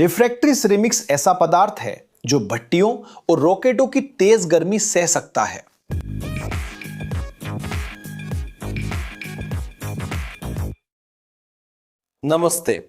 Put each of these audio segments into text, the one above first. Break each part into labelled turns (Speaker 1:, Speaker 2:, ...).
Speaker 1: Refractory ceramics ऐसा पदार्थ है जो भट्टियों और रॉकेटों की तेज गर्मी सह सकता है। नमस्ते,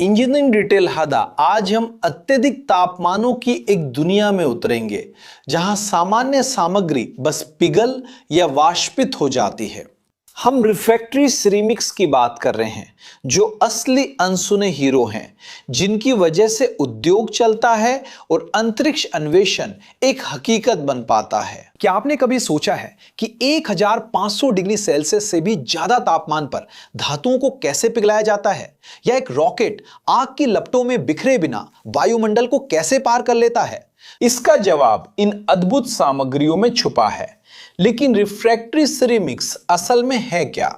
Speaker 1: इंजीनियरिंग डिटेल हादा। आज हम अत्यधिक तापमानों की एक दुनिया में उतरेंगे जहां सामान्य सामग्री बस पिघल या वाष्पित हो जाती है। हम रिफ्रैक्टरी सिरेमिक्स की बात कर रहे हैं, जो असली अनसुने हीरो हैं, जिनकी वजह से उद्योग चलता है और अंतरिक्ष अन्वेषण एक हकीकत बन पाता है। क्या आपने कभी सोचा है कि 1500 डिग्री सेल्सियस से भी ज्यादा तापमान पर धातुओं को कैसे पिघलाया जाता है, या एक रॉकेट आग की लपटों में बिखरे बिना वायुमंडल को कैसे पार कर लेता है? इसका जवाब इन अद्भुत सामग्रियों में छुपा है। लेकिन रिफ्रैक्टरी सिरेमिक्स असल में है क्या?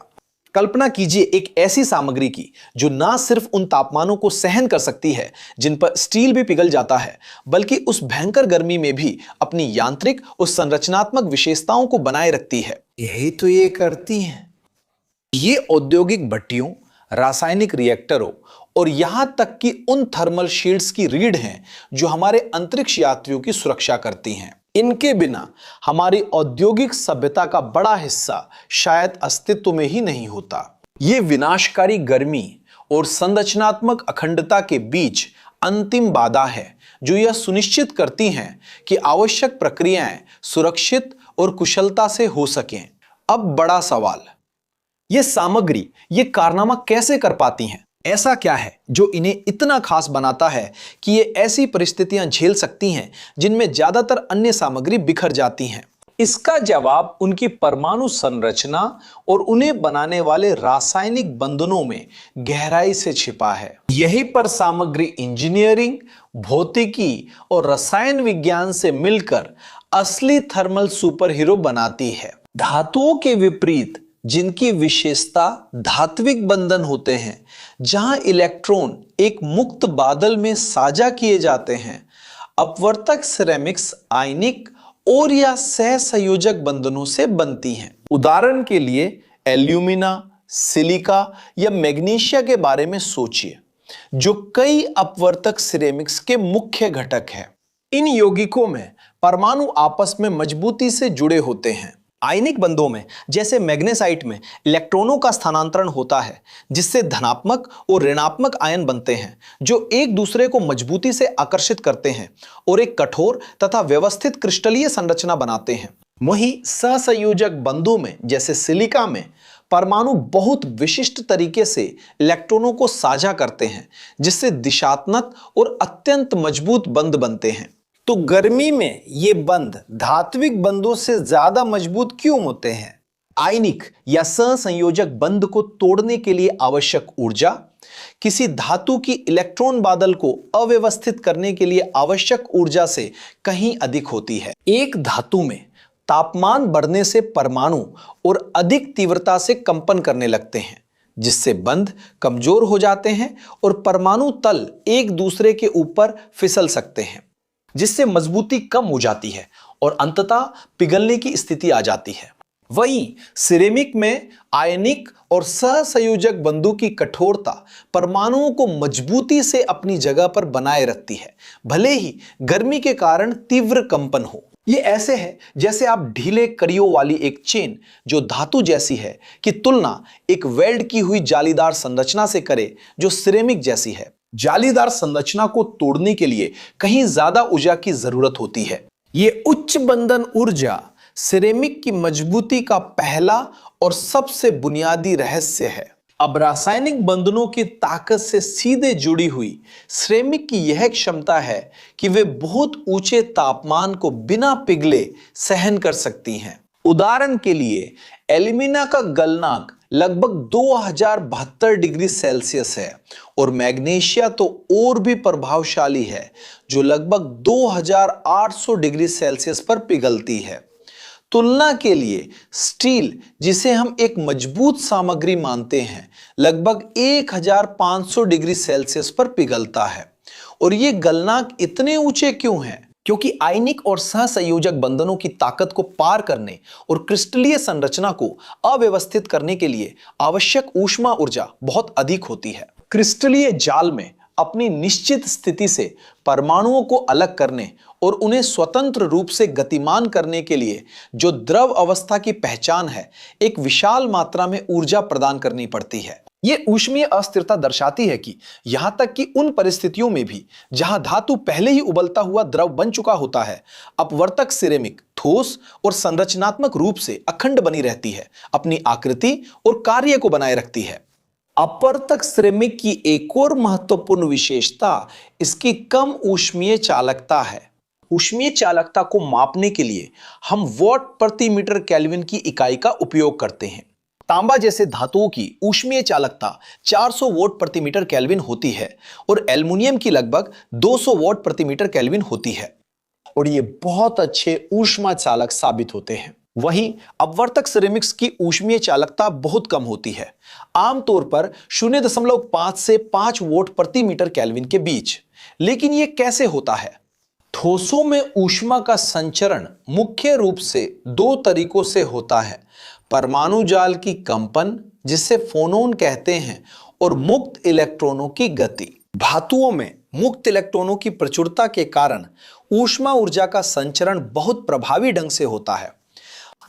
Speaker 1: कल्पना कीजिए एक ऐसी सामग्री की जो ना सिर्फ उन तापमानों को सहन कर सकती है जिन पर स्टील भी पिघल जाता है, बल्कि उस भयंकर गर्मी में भी अपनी यांत्रिक और संरचनात्मक विशेषताओं को बनाए रखती है। यही तो ये करती है। ये औद्योगिक भट्टियों, रासायनिक रिएक्टरों और यहां तक कि उन थर्मल शील्ड्स की रीढ़ हैं जो हमारे अंतरिक्ष यात्रियों की सुरक्षा करती हैं। इनके बिना हमारी औद्योगिक सभ्यता का बड़ा हिस्सा शायद अस्तित्व में ही नहीं होता। ये विनाशकारी गर्मी और संरचनात्मक अखंडता के बीच अंतिम बाधा है जो यह सुनिश्चित करती हैं कि आवश्यक प्रक्रियाएं सुरक्षित और कुशलता से हो सकें। अब बड़ा सवाल, ये सामग्री ये कारनामा कैसे कर पाती हैं? ऐसा क्या है जो इन्हें इतना खास बनाता है कि ये ऐसी परिस्थितियां झेल सकती हैं जिनमें ज्यादातर अन्य सामग्री बिखर जाती हैं? इसका जवाब उनकी परमाणु संरचना और उन्हें बनाने वाले रासायनिक बंधनों में गहराई से छिपा है। यहीं पर सामग्री इंजीनियरिंग, भौतिकी और रसायन विज्ञान से मिलकर असली थर्मल सुपर हीरो बनाती है। धातुओं के विपरीत, जिनकी विशेषता धात्विक बंधन होते हैं, जहां इलेक्ट्रॉन एक मुक्त बादल में साझा किए जाते हैं, अपवर्तक सिरेमिक्स आयनिक और या सहसंयोजक बंधनों से बनती हैं। उदाहरण के लिए एल्यूमिना, सिलिका या मैग्नीशिया के बारे में सोचिए, जो कई अपवर्तक सिरेमिक्स के मुख्य घटक हैं। इन यौगिकों में परमाणु आपस में मजबूती से जुड़े होते हैं। आयनिक बंधों में, जैसे मैग्नेसाइट में, इलेक्ट्रॉनों का स्थानांतरण होता है, जिससे धनात्मक और ऋणात्मक आयन बनते हैं जो एक दूसरे को मजबूती से आकर्षित करते हैं और एक कठोर तथा व्यवस्थित क्रिस्टलीय संरचना बनाते हैं। वहीं सहसंयोजक बंधों में, जैसे सिलिका में, परमाणु बहुत विशिष्ट तरीके से इलेक्ट्रॉनों को साझा करते हैं, जिससे दिशात्मक और अत्यंत मजबूत बंध बनते हैं। तो गर्मी में ये बंध धात्विक बंधों से ज्यादा मजबूत क्यों होते हैं? आयनिक या सहसंयोजक बंध को तोड़ने के लिए आवश्यक ऊर्जा किसी धातु की इलेक्ट्रॉन बादल को अव्यवस्थित करने के लिए आवश्यक ऊर्जा से कहीं अधिक होती है। एक धातु में तापमान बढ़ने से परमाणु और अधिक तीव्रता से कंपन करने लगते हैं, जिससे बंध कमजोर हो जाते हैं और परमाणु तल एक दूसरे के ऊपर फिसल सकते हैं, जिससे मजबूती कम हो जाती है और अंततः पिघलने की स्थिति आ जाती है। वहीं सिरेमिक में आयनिक और सहसंयोजक बंधों की कठोरता परमाणुओं को मजबूती से अपनी जगह पर बनाए रखती है, भले ही गर्मी के कारण तीव्र कंपन हो। ये ऐसे है जैसे आप ढीले कड़ियों वाली एक चेन जो धातु जैसी है की तुलना एक वेल्ड की हुई जालीदार संरचना से करे जो सिरेमिक जैसी है। जालीदार संरचना को तोड़ने के लिए कहीं ज्यादा ऊर्जा की जरूरत होती है। ये उच्च बंधन ऊर्जा सिरेमिक की मजबूती का पहला और सबसे बुनियादी रहस्य है। अब रासायनिक बंधनों की ताकत से सीधे जुड़ी हुई सिरेमिक की यह क्षमता है कि वे बहुत ऊंचे तापमान को बिना पिघले सहन कर सकती हैं। उदाहरण के लिए एल्यूमिना का गलनांक लगभग 2072 डिग्री सेल्सियस है और मैग्नीशिया तो और भी प्रभावशाली है, जो लगभग 2800 डिग्री सेल्सियस पर पिघलती है। तुलना के लिए स्टील, जिसे हम एक मजबूत सामग्री मानते हैं, लगभग 1500 डिग्री सेल्सियस पर पिघलता है। और ये गलनांक इतने ऊंचे क्यों हैं? क्योंकि आयनिक और सहसंयोजक बंधनों की ताकत को पार करने और क्रिस्टलीय संरचना को अव्यवस्थित करने के लिए आवश्यक ऊष्मा ऊर्जा बहुत अधिक होती है। क्रिस्टलीय जाल में अपनी निश्चित स्थिति से परमाणुओं को अलग करने और उन्हें स्वतंत्र रूप से गतिमान करने के लिए जो द्रव अवस्था की पहचान है, एक विशाल मात्रा में ऊर्जा प्रदान करनी पड़ती है। ये ऊष्मीय अस्थिरता दर्शाती है कि यहां तक कि उन परिस्थितियों में भी जहां धातु पहले ही उबलता हुआ द्रव बन चुका होता है, अपवर्तक सिरेमिक ठोस और संरचनात्मक रूप से अखंड बनी रहती है, अपनी आकृति और कार्य को बनाए रखती है। अपवर्तक सिरेमिक की एक और महत्वपूर्ण विशेषता इसकी कम ऊष्मीय चालकता है। ऊष्मीय चालकता को मापने के लिए हम वॉट प्रति मीटर केल्विन की इकाई का उपयोग करते हैं। तांबा जैसे धातुओं की ऊष्मीय चालकता 400 वॉट प्रति मीटर केल्विन होती है और एल्युमिनियम की लगभग 200 वॉट प्रति मीटर केल्विन होती है, और ये बहुत अच्छे ऊष्मा चालक साबित होते हैं। वहीं अपवर्तक सिरेमिक्स की ऊष्मीय चालकता बहुत कम होती है, आमतौर पर 0.5 से 5 वोल्ट प्रति मीटर केल्विन के बीच। लेकिन यह कैसे होता है? ठोसों में ऊष्मा का संचरण मुख्य रूप से दो तरीकों से होता है: परमाणु जाल की कंपन, जिसे फोनोन कहते हैं, और मुक्त इलेक्ट्रॉनों की गति। धातुओं में मुक्त इलेक्ट्रॉनों की प्रचुरता के कारण ऊष्मा ऊर्जा का संचरण बहुत प्रभावी ढंग से होता है।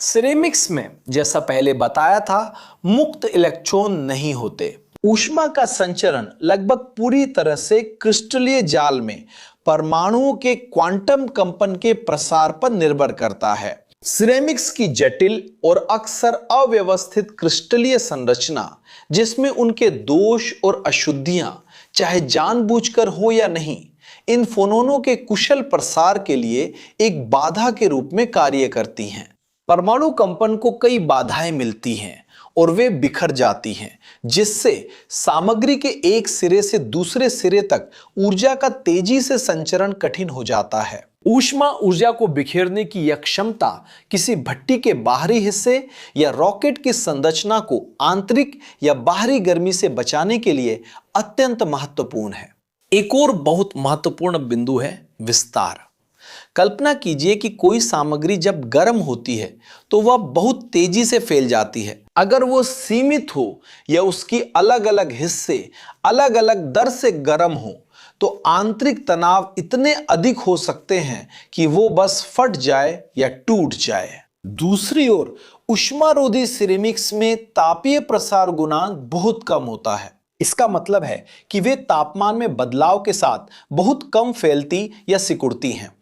Speaker 1: सिरेमिक्स में, जैसा पहले बताया था, मुक्त इलेक्ट्रॉन नहीं होते। ऊष्मा का संचरण लगभग पूरी तरह से क्रिस्टलीय जाल में परमाणुओं के क्वांटम कंपन के प्रसार पर निर्भर करता है। सिरेमिक्स की जटिल और अक्सर अव्यवस्थित क्रिस्टलीय संरचना, जिसमें उनके दोष और अशुद्धियां चाहे जानबूझकर हो या नहीं, इन फोनोनों के कुशल प्रसार के लिए एक बाधा के रूप में कार्य करती हैं। परमाणु कंपन को कई बाधाएं मिलती हैं और वे बिखर जाती हैं, जिससे सामग्री के एक सिरे से दूसरे सिरे तक ऊर्जा का तेजी से संचरण कठिन हो जाता है। ऊष्मा ऊर्जा को बिखेरने की यह क्षमता किसी भट्टी के बाहरी हिस्से या रॉकेट की संरचना को आंतरिक या बाहरी गर्मी से बचाने के लिए अत्यंत महत्वपूर्ण है। एक और बहुत महत्वपूर्ण बिंदु है विस्तार। कल्पना कीजिए कि कोई सामग्री जब गर्म होती है तो वह बहुत तेजी से फैल जाती है। अगर वो सीमित हो या उसकी अलग अलग हिस्से अलग अलग दर से गर्म हो तो आंतरिक तनाव इतने अधिक हो सकते हैं कि वो बस फट जाए या टूट जाए। दूसरी ओर ऊष्मारोधी सिरेमिक्स में तापीय प्रसार गुणांक बहुत कम होता है। इसका मतलब है कि वे तापमान में बदलाव के साथ बहुत कम फैलती या सिकुड़ती हैं।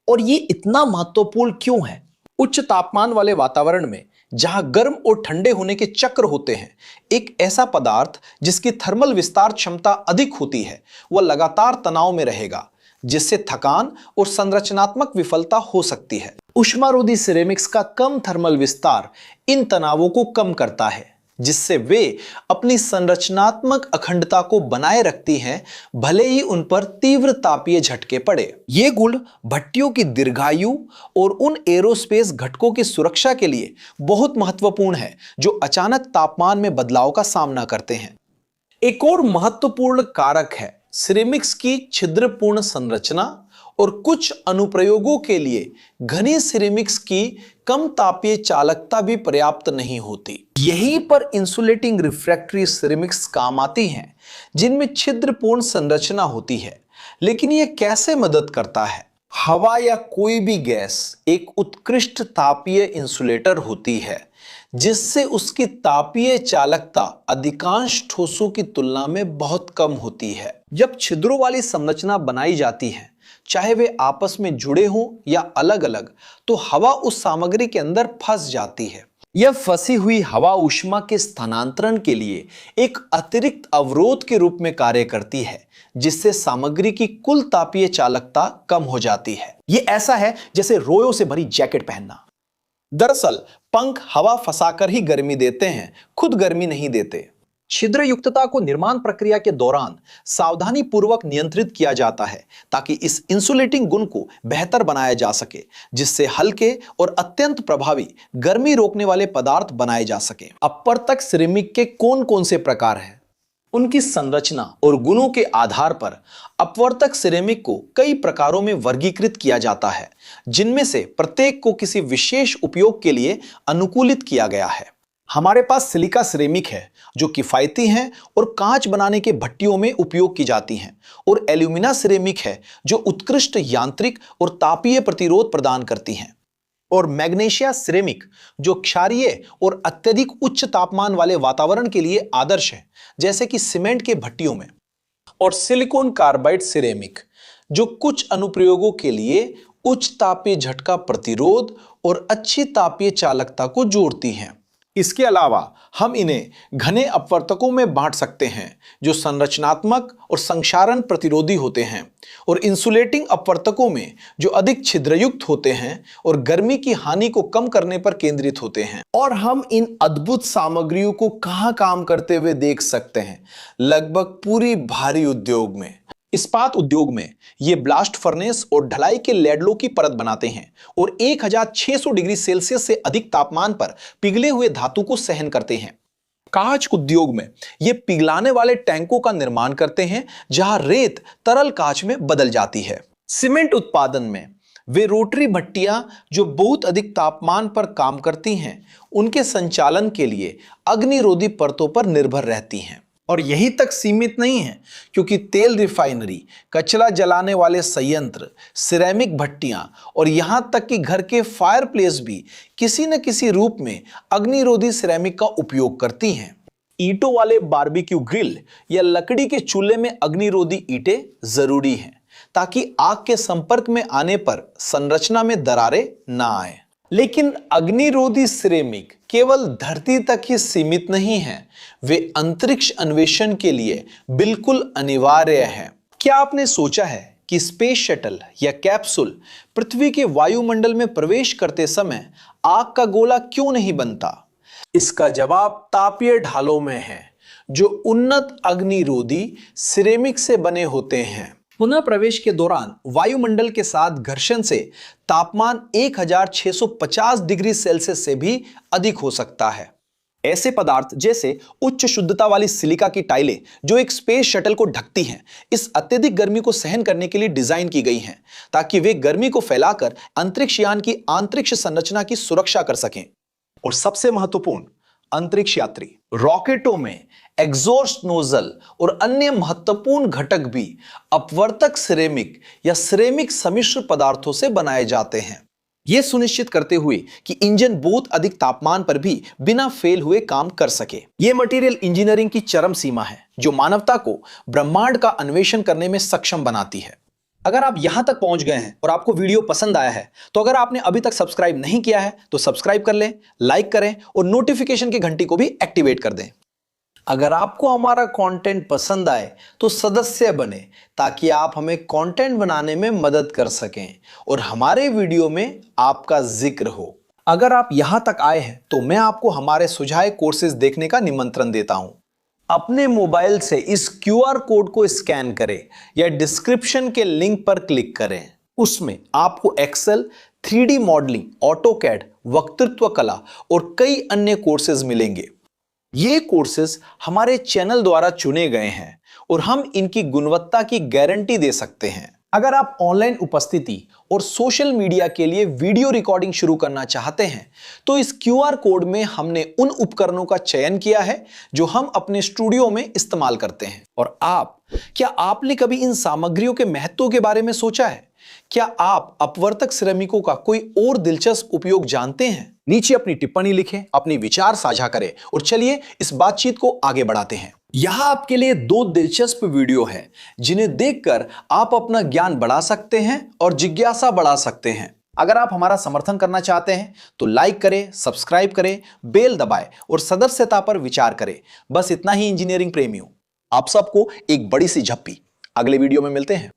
Speaker 1: और ये इतना महत्वपूर्ण क्यों है? उच्च तापमान वाले वातावरण में, जहां गर्म और ठंडे होने के चक्र होते हैं, एक ऐसा पदार्थ जिसकी थर्मल विस्तार क्षमता अधिक होती है, वह लगातार तनाव में रहेगा, जिससे थकान और संरचनात्मक विफलता हो सकती है। ऊष्मारोधी सिरेमिक्स का कम थर्मल विस्तार इन तनावों को कम करता है, जिससे वे अपनी संरचनात्मक अखंडता को बनाए रखती हैं, भले ही उन पर तीव्र तापीय झटके पड़े। ये गुण भट्टियों की दीर्घायु और उन एरोस्पेस घटकों की सुरक्षा के लिए बहुत महत्वपूर्ण है जो अचानक तापमान में बदलाव का सामना करते हैं। एक और महत्वपूर्ण कारक है सिरेमिक्स की छिद्रपूर्ण संरचना, और कुछ अनुप्रयोगों के लिए घनी सिरेमिक्स की कम तापीय चालकता भी पर्याप्त नहीं होती। यहीं पर इंसुलेटिंग रिफ्रैक्टरी सिरेमिक्स काम आती हैं, जिनमें छिद्रपूर्ण संरचना होती है। लेकिन यह कैसे मदद करता है? हवा या कोई भी गैस एक उत्कृष्ट तापीय इंसुलेटर होती है, जिससे उसकी तापीय चालकता अधिकांश ठोसों की तुलना में बहुत कम होती है। जब छिद्रों वाली संरचना बनाई जाती है, चाहे वे आपस में जुड़े हों या अलग अलग, तो हवा उस सामग्री के अंदर फंस जाती है। यह फंसी हुई हवा ऊष्मा के स्थानांतरण के लिए एक अतिरिक्त अवरोध के रूप में कार्य करती है, जिससे सामग्री की कुल तापीय चालकता कम हो जाती है। यह ऐसा है जैसे रोयों से भरी जैकेट पहनना। दरअसल पंख हवा फंसाकर ही गर्मी देते हैं, खुद गर्मी नहीं देते। छिद्रयुक्तता को निर्माण प्रक्रिया के दौरान सावधानी पूर्वक नियंत्रित किया जाता है, ताकि इस इंसुलेटिंग गुण को बेहतर बनाया जा सके, जिससे हल्के और अत्यंत प्रभावी गर्मी रोकने वाले पदार्थ बनाए जा सके। अपवर्तक सिरेमिक के कौन कौन से प्रकार हैं? उनकी संरचना और गुणों के आधार पर अपवर्तक सिरेमिक को कई प्रकारों में वर्गीकृत किया जाता है, जिनमें से प्रत्येक को किसी विशेष उपयोग के लिए अनुकूलित किया गया है। हमारे पास सिलिका सिरेमिक है जो किफायती हैं और कांच बनाने के भट्टियों में उपयोग की जाती हैं, और एल्यूमिना सिरेमिक है जो उत्कृष्ट यांत्रिक और तापीय प्रतिरोध प्रदान करती हैं, और मैग्नीशिया सिरेमिक जो क्षारीय और अत्यधिक उच्च तापमान वाले वातावरण के लिए आदर्श है, जैसे कि सीमेंट के भट्टियों में, और सिलिकॉन कार्बाइड सिरेमिक जो कुछ अनुप्रयोगों के लिए उच्च तापीय झटका प्रतिरोध और अच्छी तापीय चालकता को जोड़ती हैं। इसके अलावा हम इन्हें घने अपवर्तकों में बांट सकते हैं जो संरचनात्मक और संक्षारण प्रतिरोधी होते हैं, और इंसुलेटिंग अपवर्तकों में जो अधिक छिद्रयुक्त होते हैं और गर्मी की हानि को कम करने पर केंद्रित होते हैं। और हम इन अद्भुत सामग्रियों को कहां काम करते हुए देख सकते हैं? लगभग पूरी भारी उद्योग में। इस्पात उद्योग में ये ब्लास्ट फर्नेस और ढलाई के लैडलों की परत बनाते हैं और 1600 डिग्री सेल्सियस से अधिक तापमान पर पिघले हुए धातु को सहन करते हैं। कांच उद्योग में ये पिघलाने वाले टैंकों का निर्माण करते हैं जहां रेत तरल कांच में बदल जाती है। सीमेंट उत्पादन में वे रोटरी भट्टियां जो बहुत अधिक तापमान पर काम करती हैं, उनके संचालन के लिए अग्निरोधी परतों पर निर्भर रहती हैं। और यहीं तक सीमित नहीं है, क्योंकि तेल रिफाइनरी, कचरा जलाने वाले संयंत्र, सिरेमिक भट्टियां और यहां तक कि घर के फायरप्लेस भी किसी न किसी रूप में अग्निरोधी सिरेमिक का उपयोग करती हैं। ईंटों वाले बारबेक्यू ग्रिल या लकड़ी के चूल्हे में अग्निरोधी ईंटें जरूरी हैं ताकि आग के संपर्क में आने पर संरचना में दरारें ना आए। लेकिन अग्निरोधी सिरेमिक केवल धरती तक ही सीमित नहीं है, वे अंतरिक्ष अन्वेषण के लिए बिल्कुल अनिवार्य हैं। क्या आपने सोचा है कि स्पेस शटल या कैप्सूल पृथ्वी के वायुमंडल में प्रवेश करते समय आग का गोला क्यों नहीं बनता? इसका जवाब तापीय ढालों में है जो उन्नत अग्निरोधी सिरेमिक से बने होते हैं। पुनः प्रवेश के दौरान वायुमंडल के साथ घर्षण से तापमान 1650 डिग्री सेल्सियस से भी अधिक हो सकता है। ऐसे पदार्थ जैसे उच्च शुद्धता वाली सिलिका की टाइलें जो एक स्पेस शटल को ढकती हैं, इस अत्यधिक गर्मी को सहन करने के लिए डिजाइन की गई हैं ताकि वे गर्मी को फैलाकर अंतरिक्ष यान की आंतरिक संरचना की सुरक्षा कर सकें। और सबसे महत्वपूर्ण, अंतरिक्ष यात्री रॉकेटों में एग्जॉस्ट नोजल और अन्य महत्वपूर्ण घटक भी अपवर्तक सिरेमिक या सिरेमिक सम्मिश्र पदार्थों से बनाए जाते हैं, यह सुनिश्चित करते हुए कि इंजन बहुत अधिक तापमान पर भी बिना फेल हुए काम कर सके। यह मटेरियल इंजीनियरिंग की चरम सीमा है जो मानवता को ब्रह्मांड का अन्वेषण करने में सक्षम बनाती है। अगर आप यहां तक पहुंच गए हैं और आपको वीडियो पसंद आया है, तो अगर आपने अभी तक सब्सक्राइब नहीं किया है तो सब्सक्राइब कर लें, लाइक करें और नोटिफिकेशन की घंटी को भी एक्टिवेट कर दें। अगर आपको हमारा कंटेंट पसंद आए तो सदस्य बने ताकि आप हमें कंटेंट बनाने में मदद कर सकें और हमारे वीडियो में आपका जिक्र हो। अगर आप यहां तक आए हैं तो मैं आपको हमारे सुझाए कोर्सेज देखने का निमंत्रण देता हूं। अपने मोबाइल से इस क्यूआर कोड को स्कैन करें या डिस्क्रिप्शन के लिंक पर क्लिक करें। उसमें आपको एक्सेल, 3D मॉडलिंग, ऑटोकैड, वक्तृत्व कला और कई अन्य कोर्सेज मिलेंगे। ये कोर्सेज हमारे चैनल द्वारा चुने गए हैं और हम इनकी गुणवत्ता की गारंटी दे सकते हैं। अगर आप ऑनलाइन उपस्थिति और सोशल मीडिया के लिए वीडियो रिकॉर्डिंग शुरू करना चाहते हैं तो इस क्यूआर कोड में हमने उन उपकरणों का चयन किया है जो हम अपने स्टूडियो में इस्तेमाल करते हैं। और क्या आपने कभी इन सामग्रियों के महत्व के बारे में सोचा है? क्या आप अपवर्तक सिरेमिकों का कोई और दिलचस्प उपयोग जानते हैं? नीचे अपनी टिप्पणी लिखें, अपने विचार साझा करें और चलिए इस बातचीत को आगे बढ़ाते हैं। यहां आपके लिए 2 दिलचस्प वीडियो हैं जिन्हें देखकर आप अपना ज्ञान बढ़ा सकते हैं और जिज्ञासा बढ़ा सकते हैं। अगर आप हमारा समर्थन करना चाहते हैं तो लाइक करें, सब्सक्राइब करें, बेल दबाएं और सदस्यता पर विचार करें। बस इतना ही इंजीनियरिंग प्रेमियों। आप सबको एक बड़ी सी झप्पी। अगले वीडियो में मिलते हैं।